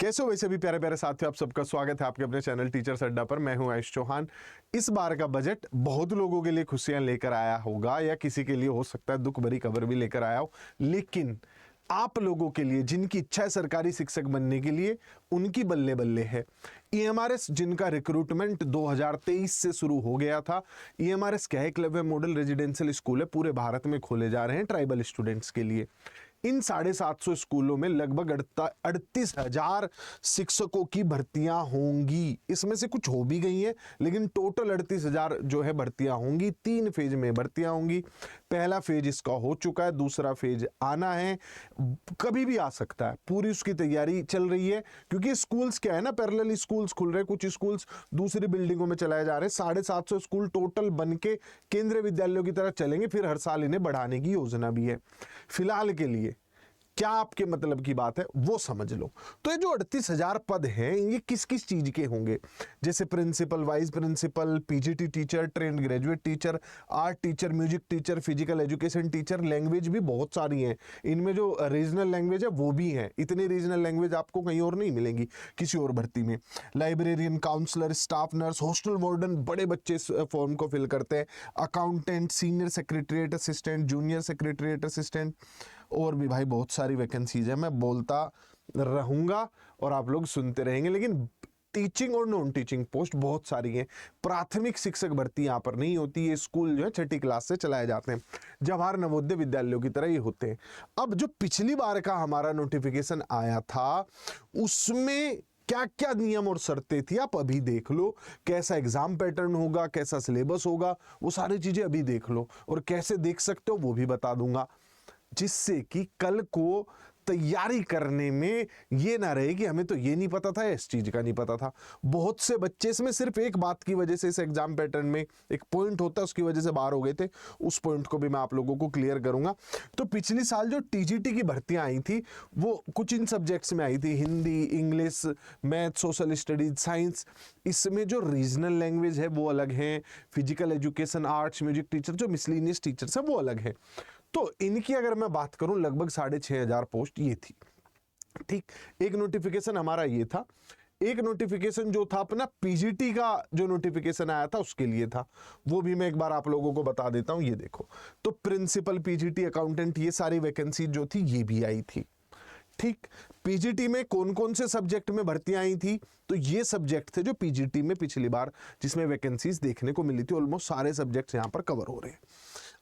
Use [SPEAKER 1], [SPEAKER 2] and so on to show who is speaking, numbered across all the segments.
[SPEAKER 1] कैसे हो वैसे भी प्यारे प्यारे साथियों, आप सबका स्वागत है आपके अपने चैनल टीचर्स अड्डा पर। मैं हूं आयुष चौहान। इस बार का बजट बहुत लोगों के लिए खुशियां लेकर आया होगा या किसी के लिए हो सकता है दुख भरी खबर भी लेकर आया हो, लेकिन आप लोगों के लिए जिनकी इच्छा है सरकारी शिक्षक बनने के लिए, उनकी बल्ले बल्ले है। ईएमआरएस जिनका रिक्रूटमेंट 2023 से शुरू हो गया था। ईएमआरएस क्या है? एकलव्य मॉडल रेजिडेंशियल स्कूल है, पूरे भारत में खोले जा रहे हैं ट्राइबल स्टूडेंट्स के लिए। इन 750 स्कूलों में लगभग 38,000 शिक्षकों की भर्तियां होंगी। इसमें से कुछ हो भी गई हैं, लेकिन टोटल 38,000 जो है भर्तियां होंगी। 3 फेज में भर्तियां होंगी। पहला फेज इसका हो चुका है, दूसरा फेज आना है, कभी भी आ सकता है। पूरी उसकी तैयारी चल रही है, क्योंकि स्कूल्स क्या है ना, पैरेलल स्कूल्स खुल रहे हैं, कुछ स्कूल्स दूसरी बिल्डिंगों में चलाए जा रहे हैं। 750 स्कूल टोटल बन के केंद्रीय विद्यालयों की तरह चलेंगे, फिर हर साल इन्हें बढ़ाने की योजना भी है। फिलहाल के लिए क्या आपके मतलब की बात है वो समझ लो। तो ये जो 38,000 पद हैं, ये किस किस चीज के होंगे? जैसे principal, vice principal, PGT teacher, trained graduate teacher, art teacher, music teacher, physical education teacher. Language भी बहुत सारी हैं, इनमें जो रीजनल लैंग्वेज है वो भी है। इतनी रीजनल लैंग्वेज आपको कहीं और नहीं मिलेंगी किसी और भर्ती में। Librarian, counsellor, staff nurse, hostel warden, बड़े बच्चे इस फॉर्म को फिल करते हैं। Accountant, senior secretariat assistant, junior secretariat assistant, और भी भाई बहुत सारी वैकेंसीज है। मैं बोलता रहूंगा और आप लोग सुनते रहेंगे, लेकिन टीचिंग और नॉन टीचिंग पोस्ट बहुत सारी हैं। प्राथमिक शिक्षक भर्ती यहाँ पर नहीं होती। ये स्कूल जो है 6ठी क्लास से चलाए जाते हैं, जवाहर नवोदय विद्यालयों की तरह ये होते हैं। अब जो पिछली बार का हमारा नोटिफिकेशन आया था, उसमें क्या क्या नियम और शर्तें थी आप अभी देख लो। कैसा एग्जाम पैटर्न होगा, कैसा सिलेबस होगा, वो सारी चीजें अभी देख लो। और कैसे देख सकते हो वो भी बता दूंगा, जिससे कि कल को तैयारी करने में ये ना रहे कि हमें तो ये नहीं पता था, इस चीज का नहीं पता था। बहुत से बच्चे इसमें सिर्फ एक बात की वजह से, इस एग्जाम पैटर्न में एक पॉइंट होता है उसकी वजह से बाहर हो गए थे। उस पॉइंट को भी मैं आप लोगों को क्लियर करूंगा। तो पिछली साल जो टीजीटी की भर्तियां आई थी वो कुछ इन सब्जेक्ट्स में आई थी, Hindi, English, math, social studies, science. इसमें जो रीजनल लैंग्वेज है वो अलग है, physical education, arts, music teacher, जो मिसलिनियस टीचर्स है वो अलग है। तो इनकी अगर मैं बात करूं, लगभग 6,500 पोस्ट ये थी। ठीक, एक नोटिफिकेशन हमारा ये था। एक नोटिफिकेशन जो था अपना पीजीटी का जो नोटिफिकेशन आया था उसके लिए था, वो भी मैं एक बार आप लोगों को बता देता हूं। ये देखो, तो प्रिंसिपल, पीजीटी, अकाउंटेंट, ये सारी वैकेंसी जो थी ये भी आई थी। ठीक, पीजीटी में कौन कौन से सब्जेक्ट में भर्तियां आई थी? तो ये सब्जेक्ट थे जो पीजीटी में पिछली बार जिसमें वैकेंसीज देखने को मिली थी। ऑलमोस्ट सारे सब्जेक्ट्स यहां पर कवर हो रहे हैं।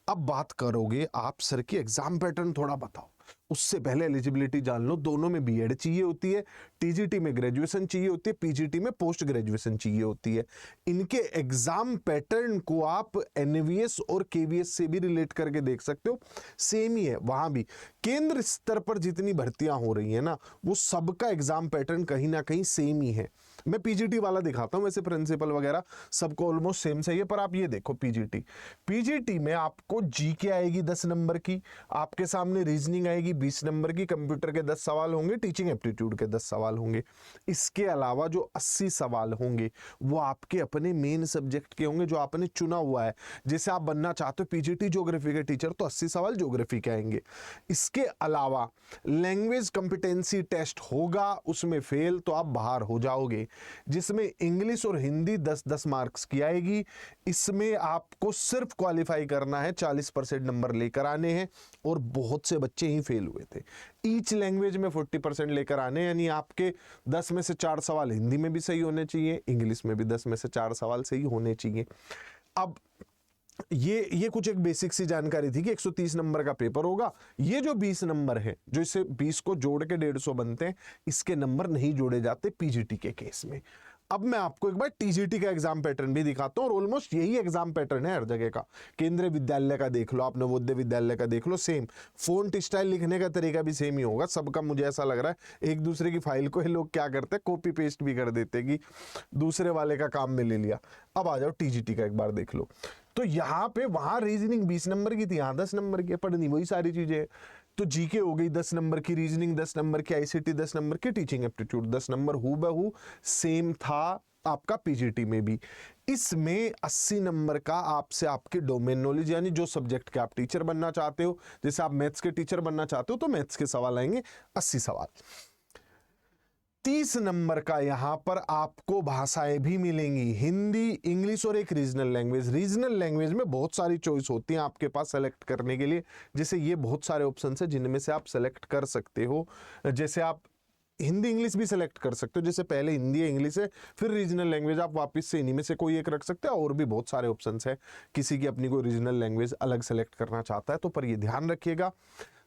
[SPEAKER 1] अब बात करोगे आप सर की एग्जाम पैटर्न थोड़ा बताओ, उससे पहले एलिजिबिलिटी जान लो। दोनों में बीएड चाहिए होती है, टीजीटी में ग्रेजुएशन चाहिए होती है, पीजीटी में पोस्ट ग्रेजुएशन चाहिए होती है। इनके एग्जाम पैटर्न को आप एनवीएस और केवीएस से भी रिलेट करके देख सकते हो, सेम ही है। वहां भी केंद्र स्तर पर जितनी भर्तियां हो रही है ना, वो सबका एग्जाम पैटर्न कहीं ना कहीं सेम ही है। मैं पीजीटी वाला दिखाता हूं, वैसे प्रिंसिपल वगैरह सबको ऑलमोस्ट सेम सही है, पर आप ये देखो पीजीटी में आपको जीके आएगी 10 नंबर की, आपके सामने रीजनिंग आएगी 20 नंबर की, कंप्यूटर के 10 सवाल होंगे, टीचिंग एप्टीट्यूड के 10 सवाल होंगे। इसके अलावा जो 80 सवाल होंगे वो आपके अपने मेन सब्जेक्ट के होंगे जो आपने चुना हुआ है। जैसे आप बनना चाहते हो पीजीटी ज्योग्राफी के टीचर, तो 80 सवाल ज्योग्राफी के आएंगे। इसके अलावा लैंग्वेज कंपिटेंसी टेस्ट होगा, उसमें फेल तो आप बाहर हो जाओगे, जिसमें इंग्लिश और हिंदी 10-10 मार्क्स की आएगी। इसमें आपको सिर्फ क्वालिफाई करना है, 40% नंबर लेकर आने हैं, और बहुत से बच्चे ही फेल हुए थे। ईच लैंग्वेज में 40% लेकर आने, यानी आपके 10 में से 4 सवाल हिंदी में भी सही होने चाहिए, इंग्लिश में भी 10 में से 4 सवाल सही होने चाहिए। अब ये कुछ एक बेसिक सी जानकारी थी कि 130 नंबर का पेपर होगा। ये जो 20 नंबर है, जो इसे 20 को जोड़ के 150 बनते हैं, इसके नंबर नहीं जोड़े जाते पीजीटी के केस में। अब मैं आपको एक बार टीजीटी का एग्जाम पैटर्न भी दिखाता हूं, और ऑलमोस्ट यही एग्जाम पैटर्न है हर जगह का। केंद्रीय विद्यालय का देख लो, आप नवोदय विद्यालय का देख लो, सेम फोंट स्टाइल, लिखने का तरीका भी सेम ही होगा सबका। मुझे ऐसा लग रहा है एक दूसरे की फाइल को ये लोग क्या करते हैं, कॉपी पेस्ट भी कर देते कि दूसरे वाले का काम में ले लिया। अब आ जाओ टीजीटी का एक बार देख लो। तो यहाँ पे वहां रीजनिंग 20 नंबर की थी, यहाँ 10 नंबर की, पढ़नी वही सारी चीजें। तो जीके हो गई 10 नंबर की, रीजनिंग 10 नंबर की, आईसीटी 10 नंबर की, टीचिंग एप्टीट्यूड 10 नंबर, हूबहू सेम था आपका पीजीटी में भी। इसमें 80 नंबर का आपसे आपके डोमेन नॉलेज, यानी जो सब्जेक्ट के आप टीचर बनना चाहते हो, जैसे आप मैथ्स के टीचर बनना चाहते हो तो मैथ्स के सवाल आएंगे 80 सवाल। 30 नंबर का यहां पर आपको भाषाएं भी मिलेंगी, हिंदी, इंग्लिश और एक रीजनल लैंग्वेज। रीजनल लैंग्वेज में बहुत सारी चॉइस होती है आपके पास सेलेक्ट करने के लिए, जैसे ये बहुत सारे ऑप्शन है जिनमें से आप सेलेक्ट कर सकते हो। जैसे आप हिंदी इंग्लिश भी सेलेक्ट कर सकते हो, जैसे पहले हिंदी है इंग्लिश है फिर रीजनल लैंग्वेज, आप वापस से इन्हीं में से कोई एक रख सकते हो। और भी बहुत सारे ऑप्शंस है, किसी की अपनी कोई रीजनल लैंग्वेज अलग सेलेक्ट करना चाहता है तो, पर ये ध्यान रखिएगा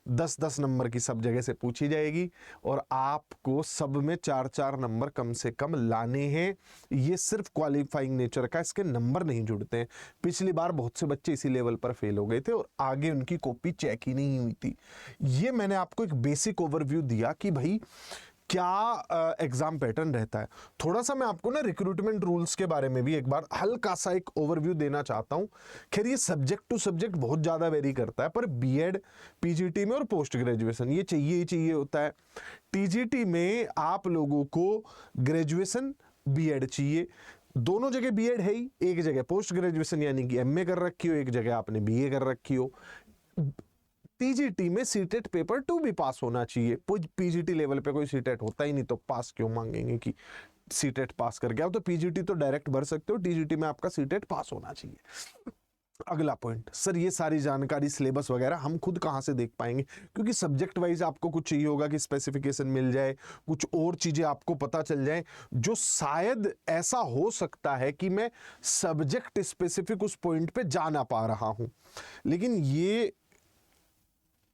[SPEAKER 1] 10-10 नंबर की सब जगह से पूछी जाएगी और आपको सब में 4-4 नंबर कम से कम लाने हैं। ये सिर्फ क्वालिफाइंग नेचर का, इसके नंबर नहीं जुड़ते हैं। पिछली बार बहुत से बच्चे इसी लेवल पर फेल हो गए थे और आगे उनकी कॉपी चेक ही नहीं हुई थी। ये मैंने आपको एक बेसिक ओवरव्यू दिया कि भाई क्या एग्जाम पैटर्न रहता है। थोड़ा सा मैं आपको ना रिक्रूटमेंट रूल्स के बारे में भी एक बार हल्का सा एक ओवरव्यू देना चाहता हूं। खैर ये सब्जेक्ट टू सब्जेक्ट बहुत ज्यादा वेरी करता है, पर बीएड, पीजीटी में और पोस्ट ग्रेजुएशन ये चाहिए ही चाहिए होता है। टीजीटी में आप लोगों को ग्रेजुएशन बीएड चाहिए, दोनों जगह बीएड है ही, एक जगह पोस्ट ग्रेजुएशन यानी कि एमए कर रखी हो, एक जगह आपने बीए कर रखी हो। टीजीटी में सीटेट पेपर 2 भी पास होना चाहिए। पीजीटी लेवल पे कोई सीटेट होता ही नहीं तो पास क्यों मांगेंगे कि सीटेट पास करके आओ। तो पीजीटी तो डायरेक्ट भर सकते हो, टीजीटी में आपका सीटेट पास होना चाहिए। अगला पॉइंट, सर ये सारी जानकारी सिलेबस वगैरह हम खुद कहां से देख पाएंगे, क्योंकि सब्जेक्ट वाइज आपको कुछ चाहिए होगा कि स्पेसिफिकेशन मिल जाए, कुछ और चीजें आपको पता चल जाए, जो शायद ऐसा हो सकता है कि मैं सब्जेक्ट स्पेसिफिक उस पॉइंट पे जा ना पा रहा हूं। लेकिन ये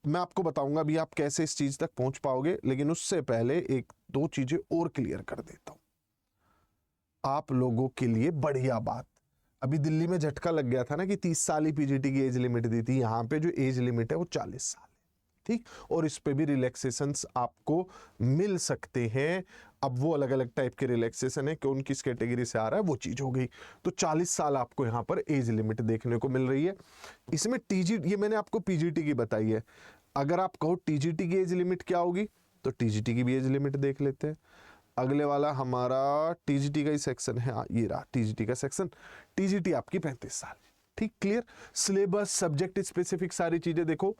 [SPEAKER 1] मैं आपको बताऊंगा अभी आप कैसे इस चीज तक पहुंच पाओगे। लेकिन उससे पहले एक दो चीजें और क्लियर कर देता हूं आप लोगों के लिए। बढ़िया बात, अभी दिल्ली में झटका लग गया था ना कि 30 साल ही पीजीटी की एज लिमिट दी थी, यहां पे जो एज लिमिट है वो 40 साल है, ठीक। और इस पे भी रिलैक्सेशंस आपको मिल सकते हैं। अब वो अलग अलग टाइप के रिलैक्सेशन है, कौन किस कैटेगरी से आ रहा है वो चीज हो गई। तो 40 साल आपको यहाँ पर एज लिमिट देखने को मिल रही है। इसमें टीजीटी, ये मैंने आपको पीजीटी की बताई है। अगर आप कहो टीजीटी की एज लिमिट क्या होगी तो टीजीटी की भी एज लिमिट देख लेते हैं। अगले वाला हमारा टीजीटी का ही सेक्शन है, ये रहा टीजीटी का सेक्शन। टीजीटी आपकी 35 साल, ठीक, क्लियर। सिलेबस, सब्जेक्ट स्पेसिफिक सारी चीजें देखो।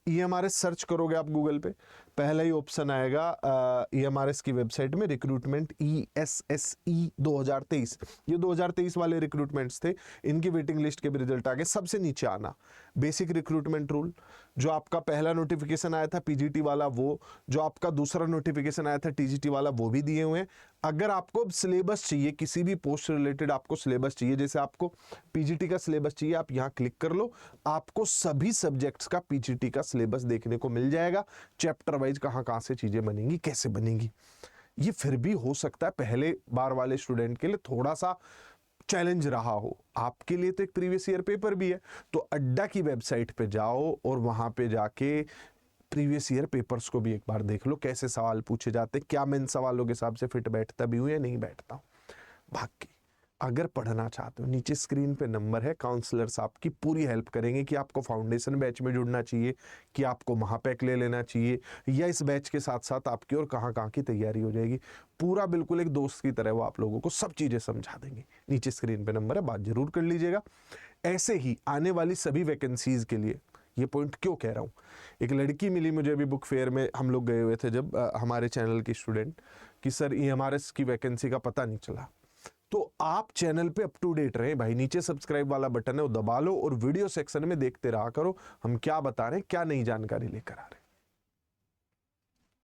[SPEAKER 1] ईएमआरएस सर्च करोगे आप गूगल पे, पहला ही ऑप्शन आएगा ईएमआरएस की वेबसाइट में, रिक्रूटमेंट ESSE 2023। ये 2023 वाले रिक्रूटमेंट्स थे, इनकी वेटिंग लिस्ट के भी रिजल्ट आ गए। सबसे नीचे आना बेसिक रिक्रूटमेंट रूल, जो आपका पहला नोटिफिकेशन आया था पीजीटी वाला वो, जो आपका दूसरा नोटिफिकेशन आया था टीजीटी वाला वो भी दिए हुए हैं। अगर आपको सिलेबस चाहिए, किसी भी पोस्ट रिलेटेड आपको सिलेबस चाहिए, जैसे आपको पीजीटी का सिलेबस चाहिए, आप यहाँ क्लिक कर लो, आपको सभी सब्जेक्ट्स का पीजीटी का सिलेबस देखने को मिल जाएगा। चैप्टर वाइज कहां से चीजें बनेंगी, कैसे बनेंगी। ये फिर भी हो सकता है पहले बार वाले स्टूडेंट के लिए थोड़ा सा चैलेंज रहा हो, आपके लिए तो एक प्रीवियस ईयर पेपर भी है। तो अड्डा की वेबसाइट पे जाओ और वहां पे जाके प्रीवियस ईयर पेपर्स को भी एक बार देख लो, कैसे सवाल पूछे जाते, क्या मैं इन सवालों के हिसाब से फिट बैठता भी हूं या नहीं बैठता हूं। बाकी अगर पढ़ना चाहते हो, नीचे स्क्रीन पे नंबर है, काउंसलर्स आपकी पूरी हेल्प करेंगे कि आपको फाउंडेशन बैच में जुड़ना चाहिए, कि आपको महापैक ले लेना चाहिए, या इस बैच के साथ साथ आपकी और कहाँ की तैयारी हो जाएगी। पूरा बिल्कुल एक दोस्त की तरह वो आप लोगों को सब चीजें समझा देंगे। नीचे स्क्रीन पे नंबर है, बात जरूर कर लीजिएगा। ऐसे ही आने वाली सभी वैकेंसीज के लिए, ये पॉइंट क्यों कह रहा हूँ, एक लड़की मिली मुझे अभी बुक फेयर में, हम लोग गए हुए थे जब, हमारे चैनल की स्टूडेंट, कि सर ईएमआरएस की वैकेंसी का पता नहीं चला। तो आप चैनल पे अप टू डेट रहें भाई, नीचे सब्सक्राइब वाला बटन है वो दबा लो और वीडियो सेक्शन में देखते रहा करो हम क्या बता रहे हैं, क्या नई जानकारी लेकर आ रहे हैं।